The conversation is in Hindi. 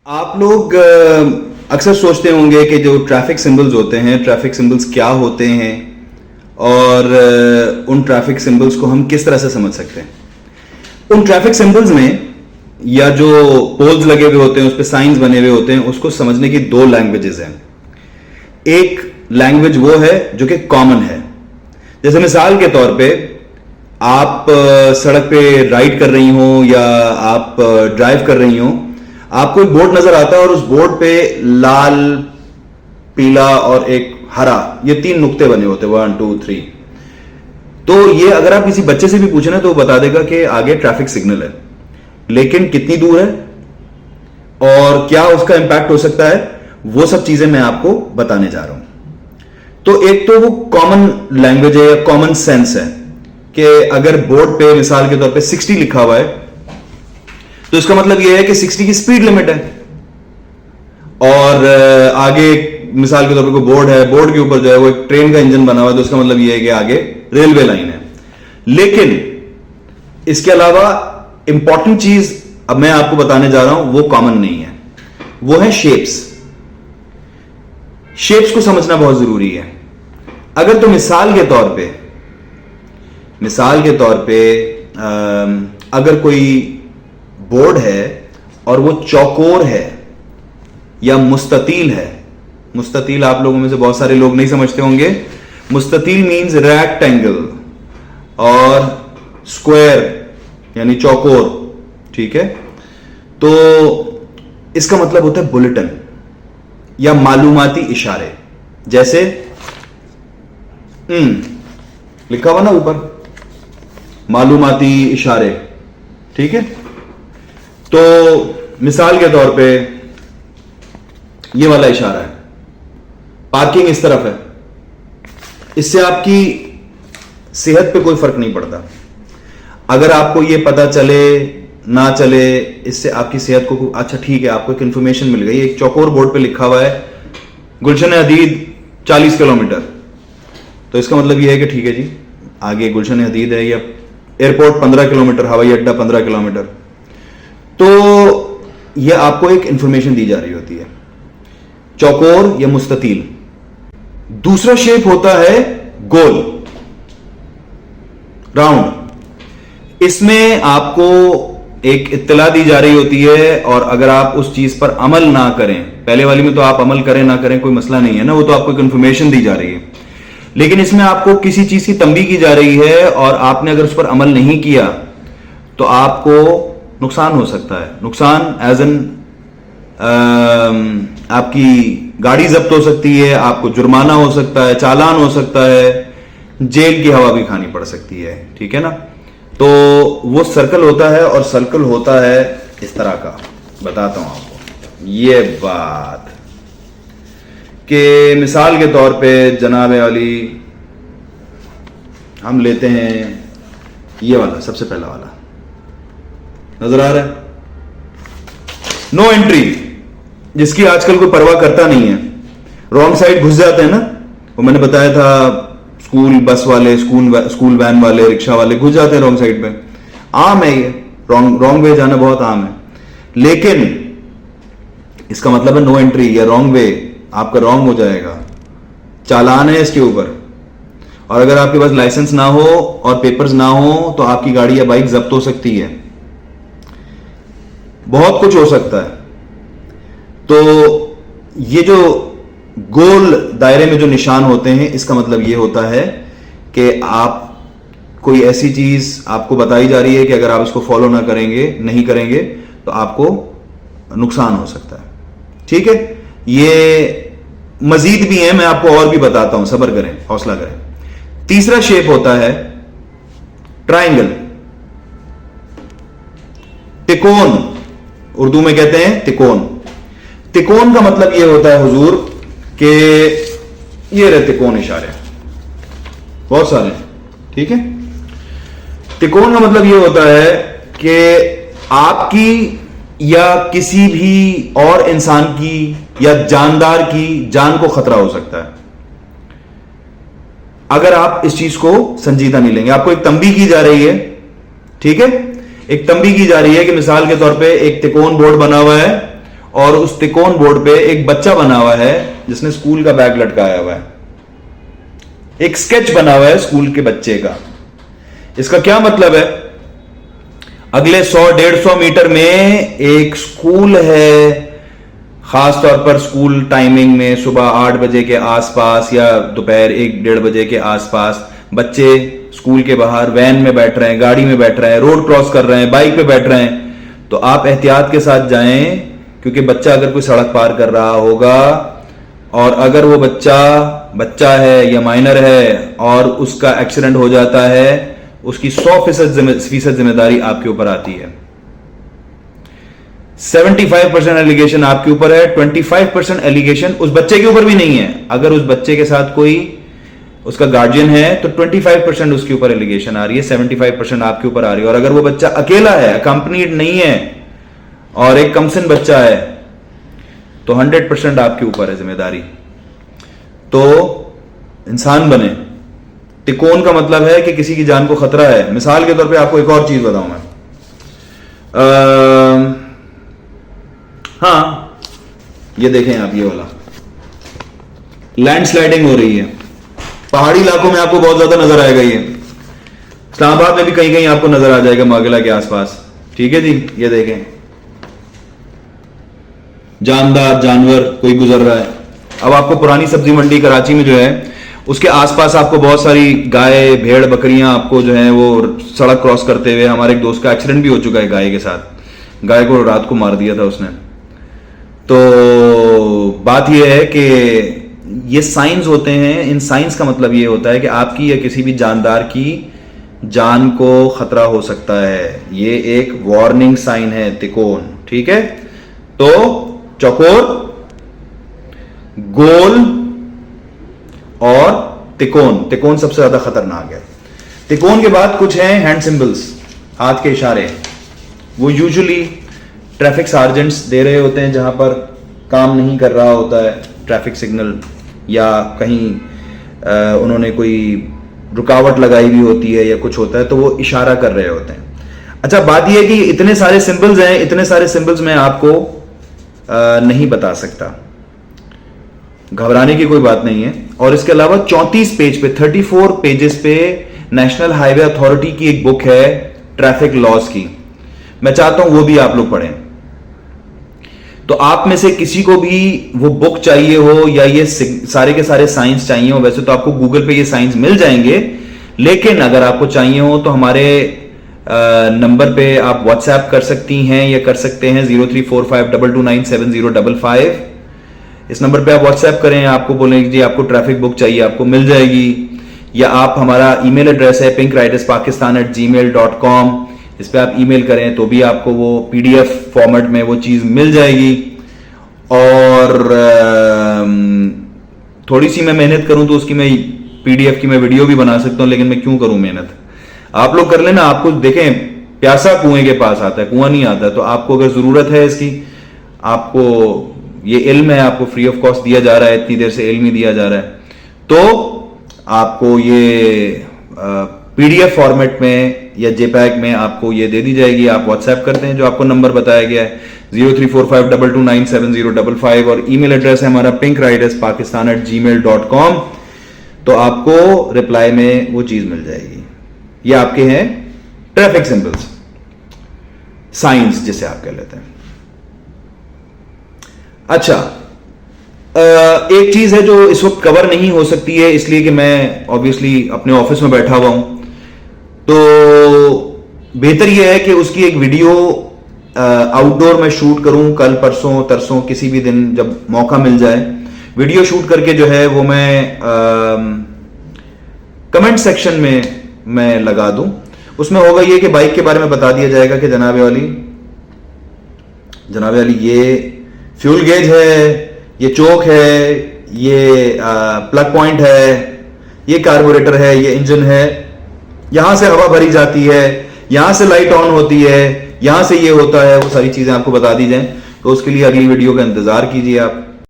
आप लोग अक्सर सोचते होंगे कि जो ट्रैफिक सिंबल्स होते हैं, ट्रैफिक सिंबल्स क्या होते हैं और उन ट्रैफिक सिंबल्स को हम किस तरह से समझ सकते हैं। उन ट्रैफिक सिंबल्स में या जो पोल्स लगे हुए होते हैं, उस पर साइंस बने हुए होते हैं, उसको समझने की दो लैंग्वेजेस हैं। एक लैंग्वेज वो है जो कि कॉमन है, जैसे मिसाल के तौर पे आप सड़क पे राइड कर रही हो या आप ड्राइव कर रही हो, आपको एक बोर्ड नजर आता है और उस बोर्ड पे लाल, पीला और एक हरा, ये तीन नुक्ते बने होते हैं, 1 2 3। तो ये अगर आप किसी बच्चे से भी पूछे ना तो वो बता देगा कि आगे ट्रैफिक सिग्नल है, लेकिन कितनी दूर है और क्या उसका इंपैक्ट हो सकता है, वो सब चीजें मैं आपको बताने जा रहा हूं। तो एक तो वो कॉमन लैंग्वेज है या कॉमन सेंस है कि अगर बोर्ड पे मिसाल के तौर पे 60 लिखा हुआ है तो इसका मतलब यह है कि 60 की स्पीड लिमिट है, और आगे मिसाल के तौर पे कोई बोर्ड है, बोर्ड के ऊपर जो है वो एक ट्रेन का इंजन बना हुआ है, तो इसका मतलब यह है कि आगे रेलवे लाइन है। लेकिन इसके अलावा इंपॉर्टेंट चीज अब मैं आपको बताने जा रहा हूं, वो कॉमन नहीं है, वो है शेप्स। शेप्स को समझना बहुत जरूरी है। अगर तो मिसाल के तौर पे अगर कोई बोर्ड है और वो चौकोर है या मुस्ततील है, मुस्ततील आप लोगों में से बहुत सारे लोग नहीं समझते होंगे, मुस्ततील मींस रेक्टेंगल और स्क्वायर यानी चौकोर, ठीक है। तो इसका मतलब होता है बुलेटिन या मालूमाती इशारे, जैसे लिखा हुआ ना ऊपर, मालूमाती इशारे, ठीक है। तो मिसाल के तौर पे ये वाला इशारा है, पार्किंग इस तरफ है, इससे आपकी सेहत पे कोई फर्क नहीं पड़ता। अगर आपको ये पता चले ना चले, इससे आपकी सेहत को अच्छा ठीक है, आपको एक इंफॉर्मेशन मिल गई। एक चौकोर बोर्ड पे लिखा हुआ है गुलशन हदीद 40 किलोमीटर, तो इसका मतलब ये है कि ठीक है जी, आगे गुलशन हदीद है, या एयरपोर्ट 15 किलोमीटर, हवाई अड्डा 15 किलोमीटर। तो यह आपको एक इंफॉर्मेशन दी जा रही होती है, चौकोर या मुस्ततील। दूसरा शेप होता है गोल, राउंड। इसमें आपको एक इत्तला दी जा रही होती है, और अगर आप उस चीज पर अमल ना करें, पहले वाली में तो आप अमल करें ना करें कोई मसला नहीं है ना, वो तो आपको एक इंफॉर्मेशन दी जा रही है। लेकिन इसमें आपको किसी चीज की तंबीह की जा रही है और आपने अगर उस पर अमल नहीं किया तो आपको नुकसान हो सकता है। नुकसान एज एन आपकी गाड़ी जब्त हो सकती है, आपको जुर्माना हो सकता है, चालान हो सकता है, जेल की हवा भी खानी पड़ सकती है, ठीक है ना। तो वो सर्कल होता है, और सर्कल होता है इस तरह का, बताता हूं आपको ये बात कि मिसाल के तौर पे जनाब वाली हम लेते हैं ये वाला, सबसे पहला वाला नजर आ रहा है, नो एंट्री, जिसकी आजकल कोई परवाह करता नहीं है। रॉन्ग साइड घुस जाते हैं ना, वो मैंने बताया था, स्कूल बस वाले, स्कूल वैन वाले, रिक्शा वाले घुस जाते हैं रॉन्ग साइड पे। आम है ये, रॉन्ग वे जाना बहुत आम है। लेकिन इसका मतलब है नो एंट्री या रॉन्ग वे, आपका रॉन्ग हो जाएगा, चालान है इसके ऊपर। और अगर आपके पास लाइसेंस ना हो और पेपर्स ना हो तो आपकी गाड़ी या बाइक जब्त हो सकती है, बहुत कुछ हो सकता है। तो ये जो गोल दायरे में जो निशान होते हैं, इसका मतलब ये होता है कि आप कोई ऐसी चीज आपको बताई जा रही है कि अगर आप इसको फॉलो ना करेंगे, नहीं करेंगे, तो आपको नुकसान हो सकता है, ठीक है। ये मजीद भी है, मैं आपको और भी बताता हूं, सब्र करें, हौसला करें। तीसरा शेप होता है ट्रायंगल, तिकोन, उर्दू में कहते हैं तिकोन। तिकोन का मतलब यह होता है हुजूर कि ये रहे तिकोन इशारे, बहुत सारे, ठीक है। तिकोन का मतलब यह होता है कि आपकी या किसी भी और इंसान की या जानदार की जान को खतरा हो सकता है अगर आप इस चीज को संजीदा नहीं लेंगे। आपको एक तंबीह की जा रही है, ठीक है, एक तंबीह की जा रही है कि मिसाल के तौर पे एक तिकोन बोर्ड बना हुआ है और उस त्रिकोण बोर्ड पे एक बच्चा बना हुआ है जिसने स्कूल का बैग लटकाया हुआ है, एक स्केच बना हुआ है स्कूल के बच्चे का। इसका क्या मतलब है? अगले 100-150 मीटर में एक स्कूल है, खास तौर पर स्कूल टाइमिंग में सुबह 8 बजे के आसपास या दोपहर 1-1:30 बजे के आसपास बच्चे स्कूल के बाहर वैन में बैठ रहे हैं, गाड़ी में बैठ रहे हैं, रोड क्रॉस कर रहे हैं, बाइक पे बैठ रहे हैं। तो आप एहतियात के साथ जाएं, क्योंकि बच्चा अगर कोई सड़क पार कर रहा होगा और अगर वो बच्चा है या माइनर है और उसका एक्सीडेंट हो जाता है, उसकी 100% जिम्मेदारी आपके ऊपर आती है। 75% एलिगेशन आपके ऊपर है, 25% एलिगेशन उस बच्चे के ऊपर भी नहीं है। अगर उस बच्चे के साथ कोई उसका गार्जियन है तो 25% उसके ऊपर एलिगेशन आ रही है, 75% आपके ऊपर आ रही है। और अगर वो बच्चा अकेला है, अकम्पनीड नहीं है और एक कमसिन बच्चा है, तो 100% आपके ऊपर है जिम्मेदारी। तो इंसान बने। तिकोन का मतलब है कि किसी की जान को खतरा है। मिसाल के तौर पे आपको एक और चीज बताऊं मैं, हाँ ये देखें आप, ये वाला लैंडस्लाइडिंग हो रही है पहाड़ी इलाकों में, आपको बहुत ज्यादा नजर आएगा। ये इस्लामाबाद में भी कहीं कहीं आपको नजर आ जाएगा, मागिला के आसपास। ठीक है जी, ये देखें जानदार जानवर कोई गुजर रहा है। अब आपको पुरानी सब्जी मंडी कराची में जो है उसके आसपास आपको बहुत सारी गाय भेड़ बकरियां आपको जो है वो सड़क क्रॉस करते हुए, हमारे एक दोस्त का एक्सीडेंट भी हो चुका है गाय के साथ, गाय को रात को मार दिया था उसने। तो बात यह है कि ये साइंस होते हैं। इन साइंस का मतलब ये होता है कि आपकी या किसी भी जानदार की जान को खतरा हो सकता है। ये एक वार्निंग साइन है तिकोन। ठीक है, तो चौकोर, गोल और तिकोन। तिकोन सबसे ज्यादा खतरनाक है। तिकोन के बाद कुछ हैं हैंड सिंबल्स, हाथ के इशारे। वो यूजुअली ट्रैफिक सार्जेंट्स दे रहे होते हैं जहां पर काम नहीं कर रहा होता है ट्रैफिक सिग्नल, या कहीं उन्होंने कोई रुकावट लगाई हुई होती है या कुछ होता है, तो वो इशारा कर रहे होते हैं। अच्छा, बात यह है कि इतने सारे सिंबल्स हैं, इतने सारे सिंबल्स मैं आपको नहीं बता सकता, घबराने की कोई बात नहीं है। और इसके अलावा 34 पेज पे, 34 पेजेस पे नेशनल हाईवे अथॉरिटी की एक बुक है ट्रैफिक लॉज की, मैं चाहता हूं वो भी आप लोग पढ़ें। तो आप में से किसी को भी वो बुक चाहिए हो या ये सारे के सारे साइंस चाहिए हो, वैसे तो आपको गूगल पे ये साइंस मिल जाएंगे, लेकिन अगर आपको चाहिए हो तो हमारे नंबर पे आप व्हाट्सएप कर सकती हैं या कर सकते हैं 0345229705। इस नंबर पे आप व्हाट्सएप करें, आपको बोलेंगे जी आपको ट्रैफिक बुक चाहिए, आपको मिल जाएगी। या आप, हमारा ईमेल एड्रेस है pinkriderspakistan@gmail.com, इस पे आप ईमेल करें तो भी आपको वो पीडीएफ फॉर्मेट में वो चीज मिल जाएगी। और थोड़ी सी मैं मेहनत करूं तो उसकी मैं पीडीएफ की मैं वीडियो भी बना सकता हूं, लेकिन मैं क्यों करूं मेहनत, आप लोग कर लेना। आपको देखें, प्यासा कुएं के पास आता है, कुआं नहीं आता। तो आपको अगर जरूरत है इसकी, आपको ये इल्म है, आपको फ्री ऑफ कॉस्ट दिया जा रहा है, इतनी देर से इल्म ही दिया जा रहा है, तो आपको ये पीडीएफ फॉर्मेट में या जेपैग में आपको ये दे दी जाएगी। आप व्हाट्सएप करते हैं, जो आपको नंबर बताया गया है 0345229705, और ईमेल एड्रेस है हमारा pinkriderspakistan@gmail.com। तो आपको रिप्लाई में वो चीज मिल जाएगी। ये आपके हैं ट्रैफिक सिंबल्स, साइंस जिसे आप कह लेते हैं। अच्छा, एक चीज है जो इस वक्त कवर नहीं हो सकती है, इसलिए कि मैं ऑब्वियसली अपने ऑफिस में बैठा हुआ हूं, तो बेहतर यह है कि उसकी एक वीडियो आउटडोर में शूट करूं, कल परसों तरसों किसी भी दिन जब मौका मिल जाए, वीडियो शूट करके जो है वो मैं कमेंट सेक्शन में मैं लगा दूं। उसमें होगा ये कि बाइक के बारे में बता दिया जाएगा कि जनाब वाली ये फ्यूल गेज है, ये चोक है, ये प्लग पॉइंट है, ये कार्बोरेटर है, ये इंजन है, यहां से हवा भरी जाती है, यहां से लाइट ऑन होती है, यहां से ये होता है, वो सारी चीजें आपको बता दी जाएं। तो उसके लिए अगली वीडियो का इंतजार कीजिए आप।